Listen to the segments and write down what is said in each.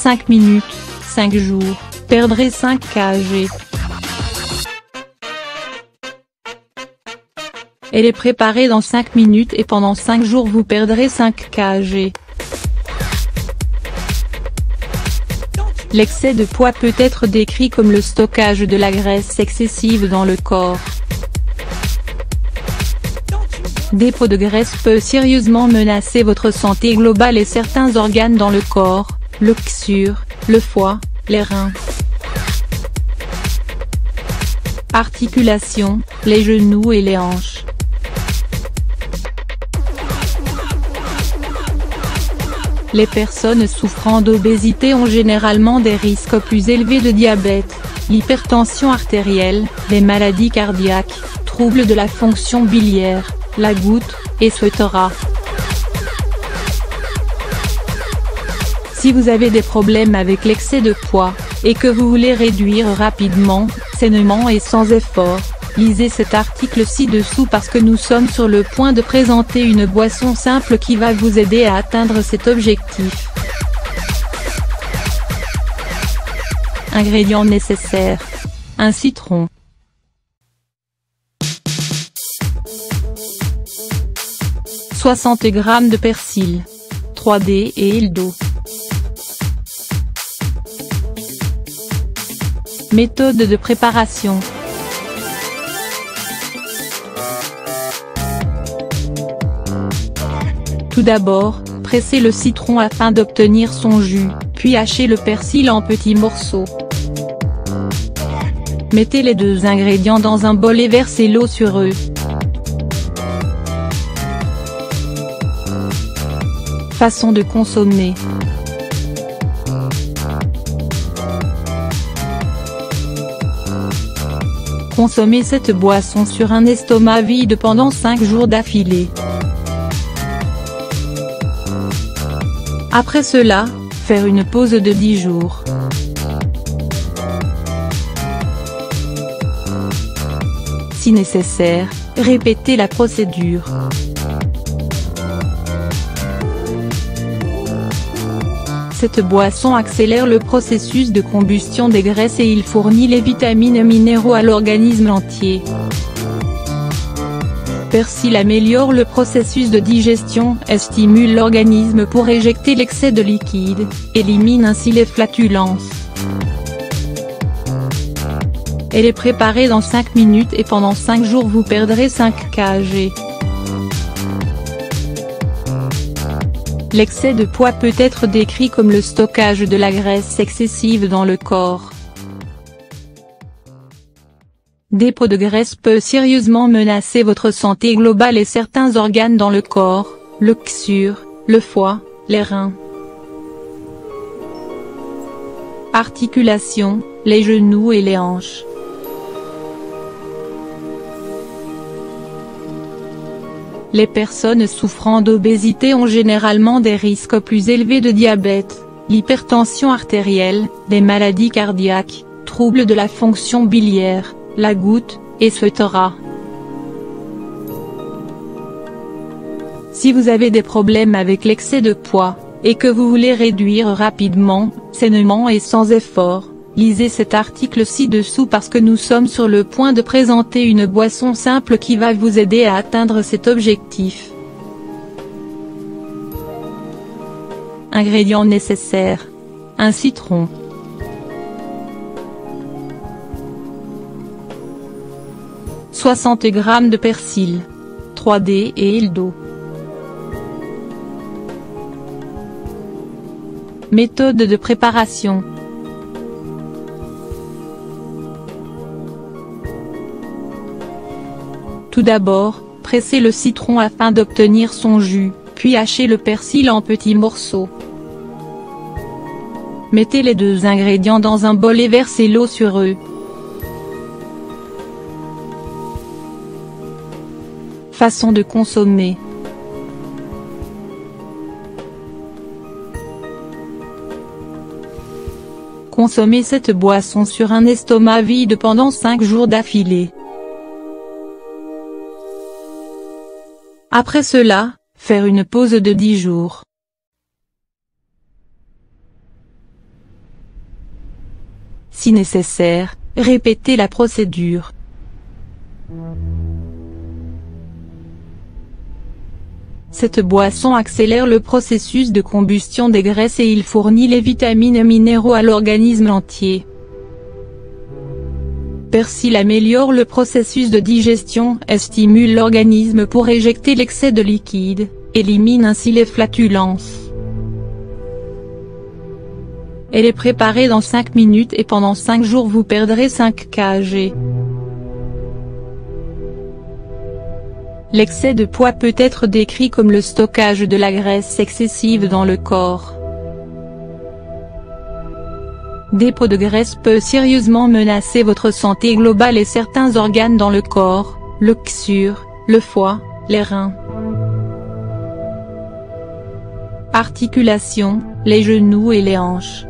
5 minutes, 5 jours, perdrez 5 kg. Elle est préparée dans 5 minutes et pendant 5 jours vous perdrez 5 kg. L'excès de poids peut être décrit comme le stockage de la graisse excessive dans le corps. Dépôt de graisse peut sérieusement menacer votre santé globale et certains organes dans le corps, le cœur, le foie, les reins. Articulations, les genoux et les hanches. Les personnes souffrant d'obésité ont généralement des risques plus élevés de diabète, l'hypertension artérielle, les maladies cardiaques, troubles de la fonction biliaire, la goutte, etc. Si vous avez des problèmes avec l'excès de poids, et que vous voulez réduire rapidement, sainement et sans effort, lisez cet article ci-dessous parce que nous sommes sur le point de présenter une boisson simple qui va vous aider à atteindre cet objectif. Ingrédients nécessaires. Un citron. « 60 g de persil. 3D et huile d'eau. Méthode de préparation. Tout d'abord, pressez le citron afin d'obtenir son jus, puis hachez le persil en petits morceaux. Mettez les deux ingrédients dans un bol et versez l'eau sur eux. Façon de consommer. Consommez cette boisson sur un estomac vide pendant 5 jours d'affilée. Après cela, faire une pause de 10 jours. Si nécessaire, répétez la procédure. Cette boisson accélère le processus de combustion des graisses et il fournit les vitamines et minéraux à l'organisme entier. Persil améliore le processus de digestion et stimule l'organisme pour éjecter l'excès de liquide, élimine ainsi les flatulences. Elle est préparée dans 5 minutes et pendant 5 jours vous perdrez 5 kg. L'excès de poids peut être décrit comme le stockage de la graisse excessive dans le corps. Dépôt de graisse peut sérieusement menacer votre santé globale et certains organes dans le corps, le cœur, le foie, les reins. Articulations, les genoux et les hanches. Les personnes souffrant d'obésité ont généralement des risques plus élevés de diabète, l'hypertension artérielle, les maladies cardiaques, troubles de la fonction biliaire, la goutte, etc. Si vous avez des problèmes avec l'excès de poids, et que vous voulez réduire rapidement, sainement et sans effort, lisez cet article ci-dessous parce que nous sommes sur le point de présenter une boisson simple qui va vous aider à atteindre cet objectif. Ingrédients nécessaires. Un citron. « 60 g de persil. 3D et huile d'eau. Méthode de préparation. Tout d'abord, pressez le citron afin d'obtenir son jus, puis hachez le persil en petits morceaux. Mettez les deux ingrédients dans un bol et versez l'eau sur eux. Façon de consommer. Consommez cette boisson sur un estomac vide pendant 5 jours d'affilée. Après cela, faire une pause de 10 jours. Si nécessaire, répétez la procédure. Cette boisson accélère le processus de combustion des graisses et il fournit les vitamines et minéraux à l'organisme entier. Persil améliore le processus de digestion et stimule l'organisme pour éjecter l'excès de liquide, élimine ainsi les flatulences. Elle est préparée dans 5 minutes et pendant 5 jours vous perdrez 5 kg. L'excès de poids peut être décrit comme le stockage de la graisse excessive dans le corps. Dépôt de graisse peut sérieusement menacer votre santé globale et certains organes dans le corps, le cœur, le foie, les reins. Articulations, les genoux et les hanches.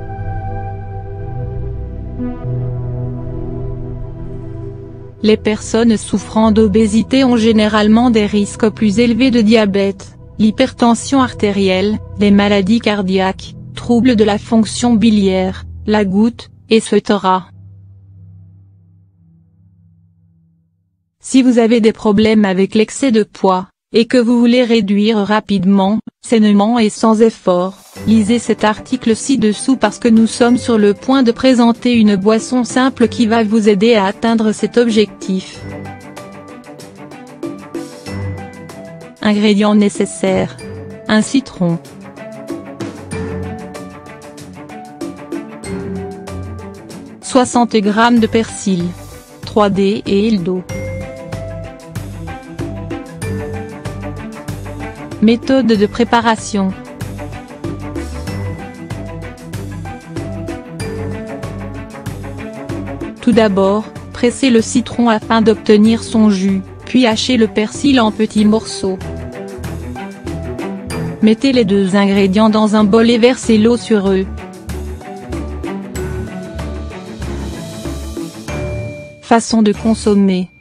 Les personnes souffrant d'obésité ont généralement des risques plus élevés de diabète, l'hypertension artérielle, les maladies cardiaques, troubles de la fonction biliaire, la goutte, etc. Si vous avez des problèmes avec l'excès de poids, et que vous voulez réduire rapidement, sainement et sans effort, lisez cet article ci-dessous parce que nous sommes sur le point de présenter une boisson simple qui va vous aider à atteindre cet objectif. Ingrédients nécessaires. Un citron. « 60 g de persil. 3D et d'eau. Méthode de préparation. Tout d'abord, pressez le citron afin d'obtenir son jus, puis hachez le persil en petits morceaux. Mettez les 2 ingrédients dans un bol et versez l'eau sur eux. Façon de consommer.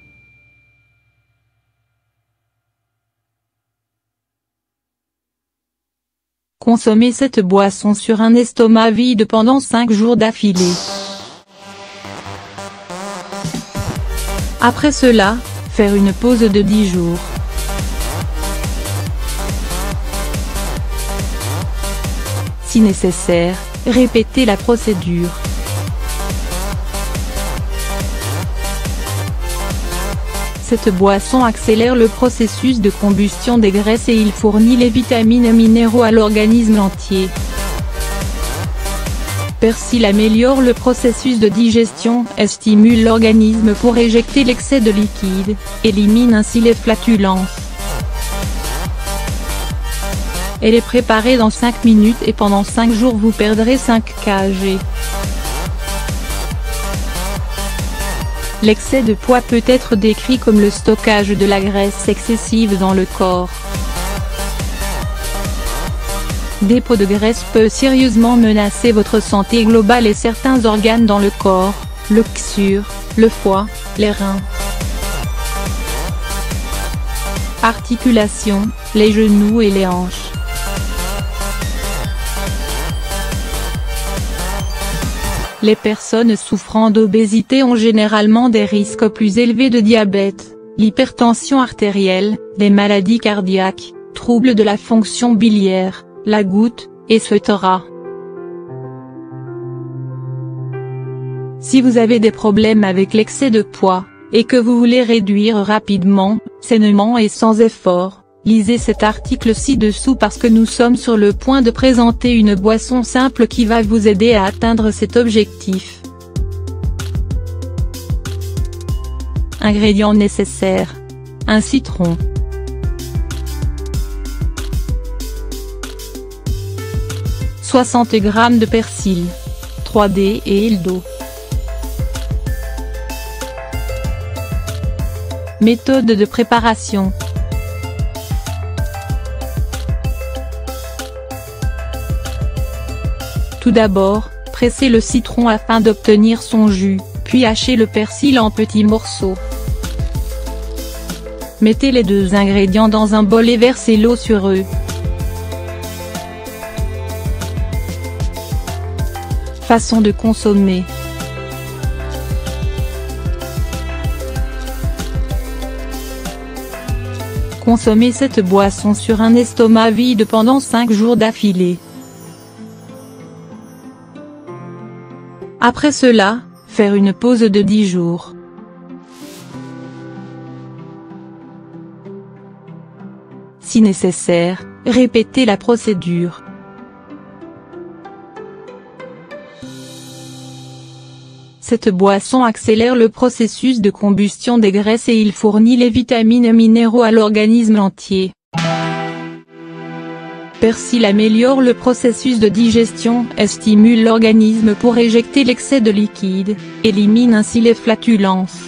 Consommez cette boisson sur un estomac vide pendant 5 jours d'affilée. Après cela, faire une pause de 10 jours. Si nécessaire, répétez la procédure. Cette boisson accélère le processus de combustion des graisses et il fournit les vitamines et minéraux à l'organisme entier. Persil améliore le processus de digestion et stimule l'organisme pour éjecter l'excès de liquide, élimine ainsi les flatulences. Elle est préparée dans 5 minutes et pendant 5 jours vous perdrez 5 kg. L'excès de poids peut être décrit comme le stockage de la graisse excessive dans le corps. Dépôt de graisse peut sérieusement menacer votre santé globale et certains organes dans le corps, le cœur, le foie, les reins. Articulations, les genoux et les hanches. Les personnes souffrant d'obésité ont généralement des risques plus élevés de diabète, l'hypertension artérielle, les maladies cardiaques, troubles de la fonction biliaire, la goutte, etc. Si vous avez des problèmes avec l'excès de poids, et que vous voulez réduire rapidement, sainement et sans effort, lisez cet article ci-dessous parce que nous sommes sur le point de présenter une boisson simple qui va vous aider à atteindre cet objectif. Ingrédients nécessaires. Un citron. « 60 g de persil. 3D et d'eau. Méthode de préparation. Tout d'abord, pressez le citron afin d'obtenir son jus, puis hachez le persil en petits morceaux. Mettez les 2 ingrédients dans un bol et versez l'eau sur eux. Façon de consommer. Consommez cette boisson sur un estomac vide pendant 5 jours d'affilée. Après cela, faire une pause de 10 jours. Si nécessaire, répétez la procédure. Cette boisson accélère le processus de combustion des graisses et il fournit les vitamines et minéraux à l'organisme entier. Persil améliore le processus de digestion et stimule l'organisme pour éjecter l'excès de liquide, élimine ainsi les flatulences.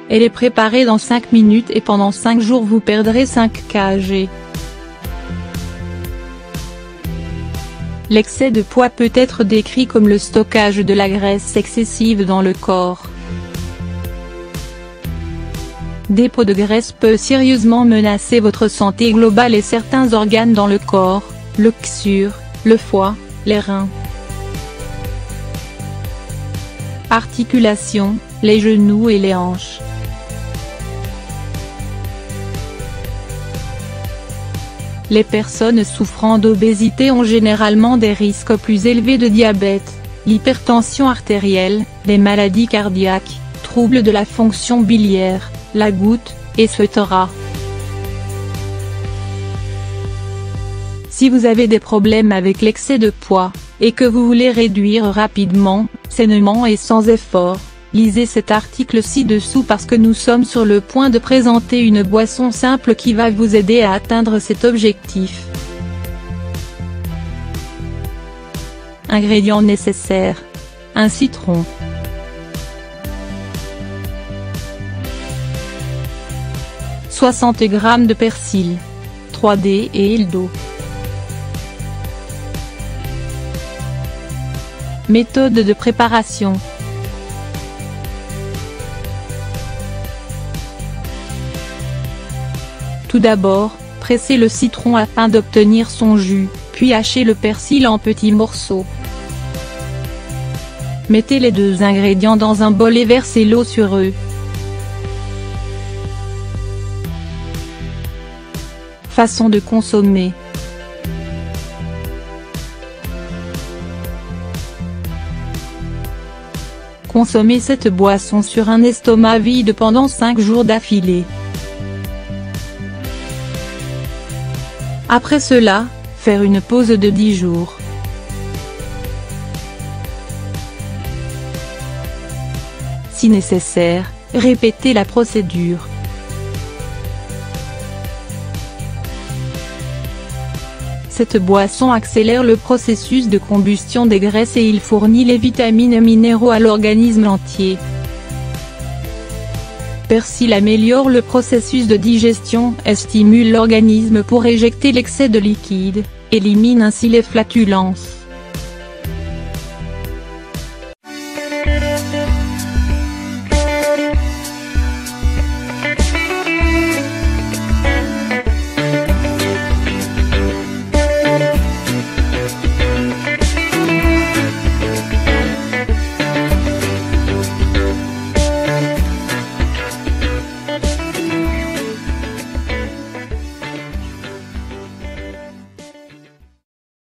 Elle est préparée dans 5 minutes et pendant 5 jours vous perdrez 5 kg. L'excès de poids peut être décrit comme le stockage de la graisse excessive dans le corps. Dépôt de graisse peut sérieusement menacer votre santé globale et certains organes dans le corps, le cœur, le foie, les reins. Articulations, les genoux et les hanches. Les personnes souffrant d'obésité ont généralement des risques plus élevés de diabète, l'hypertension artérielle, les maladies cardiaques, troubles de la fonction biliaire, la goutte, etc. Si vous avez des problèmes avec l'excès de poids, et que vous voulez réduire rapidement, sainement et sans effort, lisez cet article ci-dessous parce que nous sommes sur le point de présenter une boisson simple qui va vous aider à atteindre cet objectif. Ingrédients nécessaires. Un citron. « 60 g de persil. 3D et d'eau. Méthode de préparation. Tout d'abord, pressez le citron afin d'obtenir son jus, puis hachez le persil en petits morceaux. Mettez les 2 ingrédients dans un bol et versez l'eau sur eux. Façon de consommer. Consommez cette boisson sur un estomac vide pendant 5 jours d'affilée. Après cela, faire une pause de 10 jours. Si nécessaire, répétez la procédure. Cette boisson accélère le processus de combustion des graisses et il fournit les vitamines et minéraux à l'organisme entier. Persil améliore le processus de digestion et stimule l'organisme pour éjecter l'excès de liquide, élimine ainsi les flatulences.